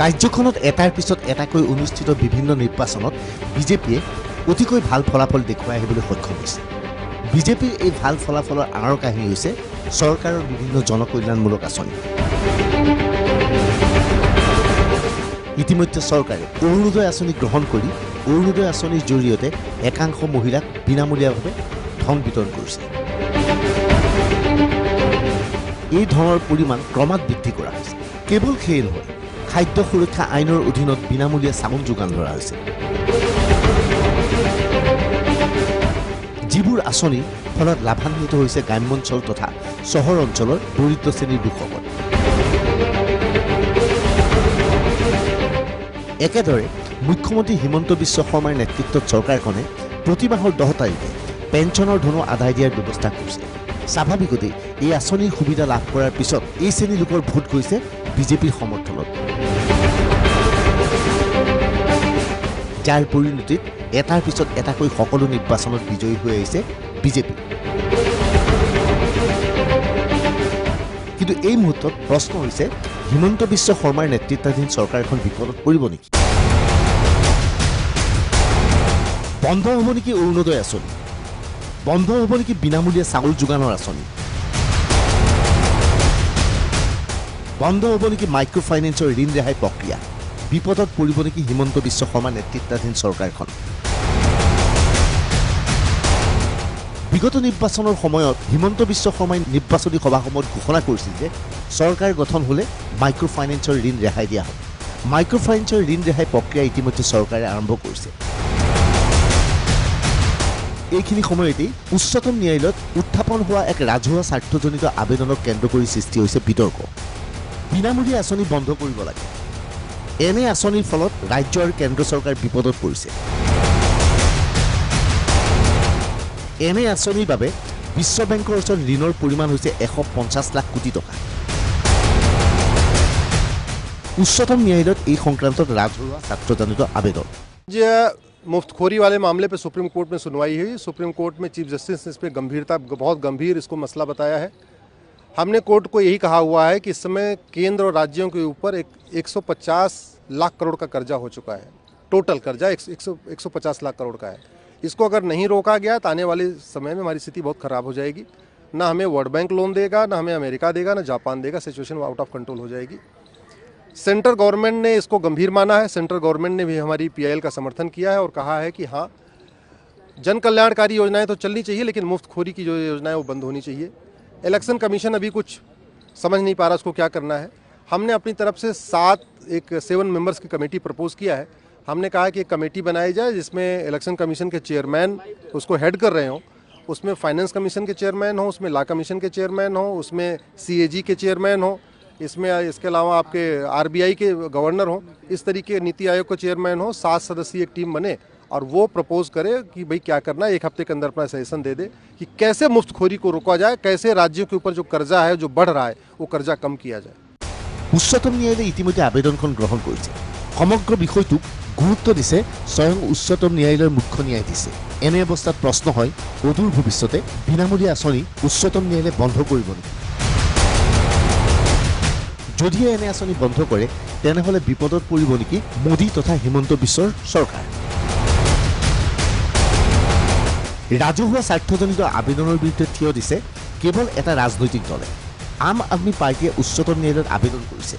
ৰাজ্যখনত এটাৰ পিছত এটাকৈ অনুষ্ঠিত বিভিন্ন নিৰ্বাচনত বিজেপিয়ে অতিকৈ ভাল ফলাফল দেখুৱাই আহিবলৈ সক্ষম হৈছে। বিজেপিৰ এই ভাল ফলাফলৰ আঁৰৰ কাহিনী হৈছে চৰকাৰৰ বিভিন্ন জনকল্যাণমূলক আঁচনি। ইতিমধ্যে চৰকাৰে অৰুণোদয় আঁচনি গ্ৰহণ কৰি অৰুণোদয় আঁচনিৰ জৰিয়তে একাংশ মহিলাক বিনামূলীয়াভাৱে ধন বিতৰণ কৰিছে। এই ধনৰ পৰিমাণ ক্ৰমাৎ বৃদ্ধি কৰা হৈছে। কেৱল সেয়ে নহয়, খাদ্য সুৰক্ষা আইনৰ অধীনত বিনামূলীয়া চাউল যোগান ধৰা হৈছে। যিবোৰ আঁচনিৰ ফলত লাভান্বিত হৈছে গ্ৰাম্যাঞ্চল তথা চহৰ অঞ্চলৰ দৰিদ্ৰ শ্ৰেণীৰ লোকসকল। একেদৰে মুখ্যমন্ত্ৰী হিমন্ত বিশ্ব শৰ্মাৰ নেতৃত্বত চৰকাৰখনে প্ৰতি মাহৰ 10 তাৰিখে পেঞ্চনৰ ধনো আদায় দিয়াৰ ব্যৱস্থা কৰিছে। স্বাভাৱিকতেই এই আঁচনিৰ সুবিধা লাভ কৰাৰ পিছত এই শ্ৰেণীৰ লোকৰ ভোট গৈছে বিজেপিৰ সমৰ্থনত, যাৰ পৰিণতিত এটাৰ পিছত এটাকৈ সকলো নিৰ্বাচনত বিজয়ী হৈ আহিছে বিজেপি। কিন্তু এই মুহূৰ্তত প্ৰশ্ন হৈছে, হিমন্ত বিশ্ব শৰ্মাৰ নেতৃত্বাধীন চৰকাৰখন বিপদত পৰিব নেকি? বন্ধ হ'ব নেকি অৰুণোদয় আঁচনি? বন্ধ হ'ব নেকি বিনামূলীয়া চাউল যোগানৰ আঁচনি? বন্ধ হ'ব নেকি মাইক্ৰ' ফাইনেন্সৰ ঋণ ৰেহাই প্ৰক্ৰিয়া? বিপদত পৰিব নেকি হিমন্ত বিশ্ব শৰ্মা নেতৃত্বাধীন চৰকাৰখন? বিগত নিৰ্বাচনৰ সময়ত হিমন্ত বিশ্ব শৰ্মাই নিৰ্বাচনী সভাসমূহত ঘোষণা কৰিছিল যে চৰকাৰ গঠন হ'লে মাইক্ৰ' ফাইনেন্সৰ ঋণ ৰেহাই দিয়া হ'ব। মাইক্ৰ' ফাইনেন্সৰ ঋণ ৰেহাই প্ৰক্ৰিয়া ইতিমধ্যে চৰকাৰে আৰম্ভ কৰিছে। এইখিনি সময়তেই উচ্চতম ন্যায়ালয়ত উত্থাপন হোৱা এক ৰাজহুৱা স্বাৰ্থজনিত আবেদনক কেন্দ্ৰ কৰি সৃষ্টি হৈছে বিতৰ্ক। বিনামূলীয়া আঁচনি বন্ধ কৰিব লাগে। এনে আঁচনিৰ ফলত ৰাজ্য আৰু কেন্দ্ৰ চৰকাৰ বিপদত পৰিছে। এনে আঁচনিৰ বাবে বিশ্ব বেংকৰ ওচৰত ঋণৰ পৰিমাণ হৈছে 150 লাখ কোটি টকা। উচ্চতম ন্যায়ালয়ত এই সংক্ৰান্তত ৰাজহুৱা স্বাৰ্থজনিত আবেদন। मुफ्तखोरी वाले मामले पे सुप्रीम कोर्ट में सुनवाई हुई। सुप्रीम कोर्ट में चीफ जस्टिस ने इस पर बहुत गंभीर इसको मसला बताया है। हमने कोर्ट को यही कहा हुआ है कि इस समय केंद्र और राज्यों के ऊपर 150 लाख करोड़ का कर्जा हो चुका है। टोटल कर्जा 150 लाख करोड़ का है। इसको अगर नहीं रोका गया तो आने वाले समय में हमारी स्थिति बहुत ख़राब हो जाएगी। ना हमें वर्ल्ड बैंक लोन देगा, ना हमें अमेरिका देगा, ना जापान देगा। सिचुएशन आउट ऑफ कंट्रोल हो जाएगी। सेंट्रल गवर्नमेंट ने इसको गंभीर माना है। सेंट्रल गवर्नमेंट ने भी हमारी पीआईएल का समर्थन किया है और कहा है कि हाँ, जन कल्याणकारी योजनाएं तो चलनी चाहिए, लेकिन मुफ्तखोरी की जो योजनाएं वो बंद होनी चाहिए। इलेक्शन कमीशन अभी कुछ समझ नहीं पा रहा उसको क्या करना है। हमने अपनी तरफ से 7 मेंबर्स की कमेटी प्रपोज किया है। हमने कहा कि एक कमेटी बनाई जाए जिसमें इलेक्शन कमीशन के चेयरमैन उसको हेड कर रहे हों, उसमें फाइनेंस कमीशन के चेयरमैन हो, उसमें लॉ कमीशन के चेयरमैन हो, उसमें सीएजी के चेयरमैन हो, इसमें इसके अलावा आपके आरबीआई के गवर्नर हो, इस तरीके नीति आयोग का चेयरमैन हो। 7 सदस्यीय एक टीम बने और वो प्रपोज करे कि भाई क्या करना है। 1 हफ्ते के अंदर अपना सजेशन दे दे कि कैसे मुफ्तखोरी को रोका जाए, कैसे राज्यों के ऊपर जो कर्जा है, जो बढ़ रहा है, वो कर्जा कम किया जाए। উচ্চতম ন্যায়ালয়ে ইতিমধ্যে আবেদনখন গ্ৰহণ কৰিছে। সমগ্ৰ বিষয়টোক গুৰুত্ব দিছে স্বয়ং উচ্চতম ন্যায়ালয়ৰ মুখ্য ন্যায়াধীশে। এনে অৱস্থাত প্ৰশ্ন হয়, অদূৰ ভৱিষ্যতে বিনামূলীয়া আঁচনি উচ্চতম ন্যায়ালয়ে বন্ধ কৰিব নেকি? যদিহে এনে আঁচনি বন্ধ কৰে তেনেহ'লে বিপদত পৰিব নেকি মোদী তথা হিমন্ত বিশ্বৰ চৰকাৰ? ৰাজহুৱা স্বাৰ্থজনিত আবেদনৰ বিৰুদ্ধে থিয় দিছে কেৱল এটা ৰাজনৈতিক দলে। আম আদমি পাৰ্টিয়ে উচ্চতম ন্যায়ালয়ত আবেদন কৰিছে।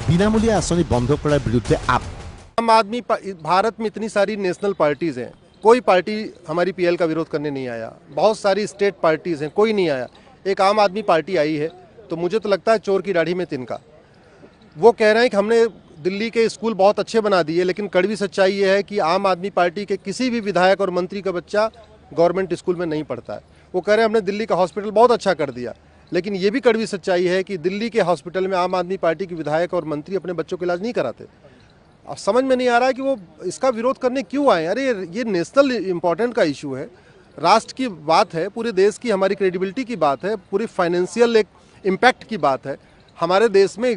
বিনামূলীয়া আঁচনি বন্ধ কৰাৰ বিৰুদ্ধে आम आदमी भारत में इतनी सारी नेशनल पार्टीज़ हैं, कोई पार्टी हमारी पीएल का विरोध करने नहीं आया। बहुत सारी स्टेट पार्टीज़ हैं, कोई नहीं आया। एक आम आदमी पार्टी आई है, तो मुझे तो लगता है चोर की दाढ़ी में तिनका। वो कह रहे हैं कि हमने दिल्ली के स्कूल बहुत अच्छे बना दिए, लेकिन कड़वी सच्चाई ये है कि आम आदमी पार्टी के किसी भी विधायक और मंत्री का बच्चा गवर्नमेंट स्कूल में नहीं पढ़ता है। वो कह रहे हैं हमने दिल्ली का हॉस्पिटल बहुत अच्छा कर दिया, लेकिन ये भी कड़वी सच्चाई है कि दिल्ली के हॉस्पिटल में आम आदमी पार्टी के विधायक और मंत्री अपने बच्चों का इलाज नहीं कराते। अब समझ में नहीं आ रहा है कि वो इसका विरोध करने क्यों आए। अरे ये नेशनल इम्पोर्टेंट का इशू है, राष्ट्र की बात है, पूरे देश की हमारी क्रेडिबिलिटी की बात है, पूरी फाइनेंशियल एक इम्पैक्ट की बात है। हमारे देश में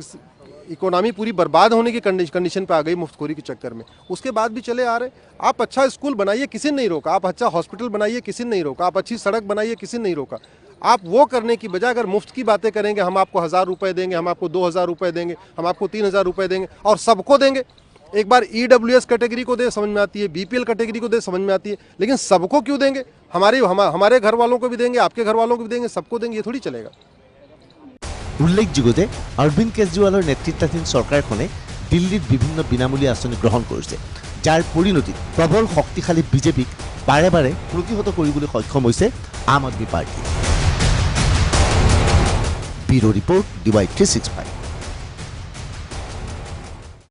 इकोनॉमी पूरी बर्बाद होने की कंडीशन पे आ गई मुफ्तखोरी के चक्कर में। उसके बाद भी चले आ रहे। आप अच्छा स्कूल बनाइए, किसी ने नहीं रोका। आप अच्छा हॉस्पिटल बनाइए, किसी ने नहीं रोका। आप अच्छी सड़क बनाइए, किसी ने नहीं रोका। आप वो करने की बजाय अगर मुफ्त की बातें करेंगे, हम आपको 1000 रुपये देंगे, हम आपको 2000 रुपये देंगे, हम आपको 3000 रुपये देंगे और सबको देंगे। एक बार EWS कैटेगरी को दे समझ में आती है, BPL कैटेगरी को दे समझ में आती है, लेकिन सबको क्यों देंगे? हमारे घर वालों को भी देंगे, आपके घर वालों को भी देंगे, सबको देंगे, ये थोड़ी चलेगा। উল্লেখযোগ্য যে অৰবিন্দ কেজৰিৱালৰ নেতৃত্বাধীন চৰকাৰখনে দিল্লীত বিভিন্ন বিনামূলীয়া আঁচনি গ্ৰহণ কৰিছে, যাৰ পৰিণতিত প্ৰবল শক্তিশালী বিজেপিক বাৰে বাৰে প্ৰতিহত কৰিবলৈ সক্ষম হৈছে আম Aadmi party. Bureau' report DY 365।